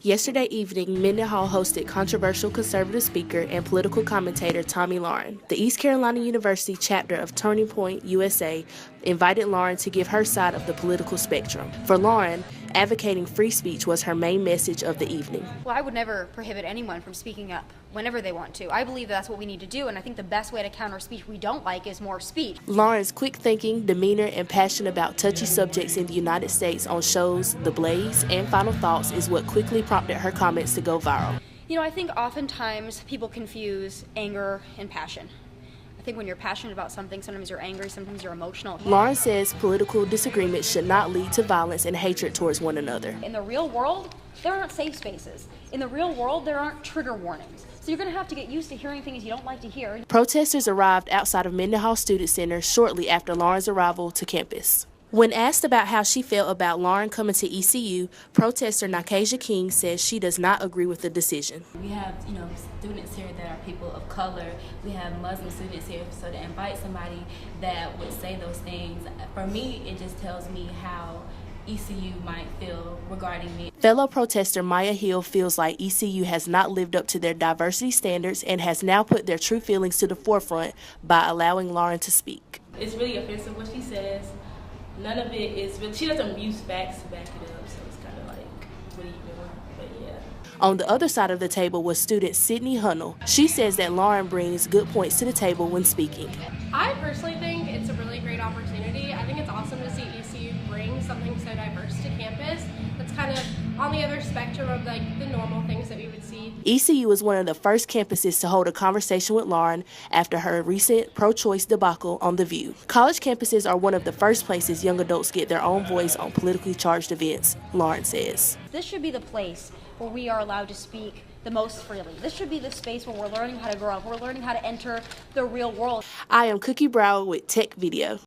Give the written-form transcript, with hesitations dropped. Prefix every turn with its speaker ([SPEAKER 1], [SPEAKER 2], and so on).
[SPEAKER 1] Yesterday evening, Mendenhall hosted controversial conservative speaker and political commentator Tomi Lahren. The East Carolina University chapter of Turning Point USA invited Lahren to give her side of the political spectrum. For Lahren, advocating free speech was her main message of the evening.
[SPEAKER 2] Well, I would never prohibit anyone from speaking up whenever they want to. I believe that's what we need to do, and I think the best way to counter speech we don't like is more speech.
[SPEAKER 1] Lauren's quick thinking, demeanor, and passion about touchy subjects in the United States on shows The Blaze and Final Thoughts is what quickly prompted her comments to go viral.
[SPEAKER 2] You know, I think oftentimes people confuse anger and passion. I think when you're passionate about something, sometimes you're angry, sometimes you're emotional.
[SPEAKER 1] Lahren says political disagreements should not lead to violence and hatred towards one another.
[SPEAKER 2] In the real world, there aren't safe spaces. In the real world, there aren't trigger warnings. So you're going to have to get used to hearing things you don't like to hear.
[SPEAKER 1] Protesters arrived outside of Mendenhall Student Center shortly after Lauren's arrival to campus. When asked about how she felt about Lahren coming to ECU, protester Nakasia King says she does not agree with the decision.
[SPEAKER 3] We have, students here that are people of color. We have Muslim students here, so to invite somebody that would say those things, for me, it just tells me how ECU might feel regarding me.
[SPEAKER 1] Fellow protester Maya Hill feels like ECU has not lived up to their diversity standards and has now put their true feelings to the forefront by allowing Lahren to speak.
[SPEAKER 4] It's really offensive what she says. None of it is really, she doesn't use facts to back it up, so it's kind of like, what are you doing? But yeah.
[SPEAKER 1] On the other side of the table was student Sydney Hunnell. She says that Lahren brings good points to the table when speaking.
[SPEAKER 5] I personally think it's a really great opportunity. I think it's awesome to see ECU bring something so diverse to campus that's kind of on the other spectrum of like the normal things that we would see.
[SPEAKER 1] ECU is one of the first campuses to hold a conversation with Lahren after her recent pro-choice debacle on The View. College campuses are one of the first places young adults get their own voice on politically charged events, Lahren says.
[SPEAKER 2] This should be the place where we are allowed to speak the most freely. This should be the space where we're learning how to grow up. We're learning how to enter the real world.
[SPEAKER 1] I am Cookie Brower with Tech Video.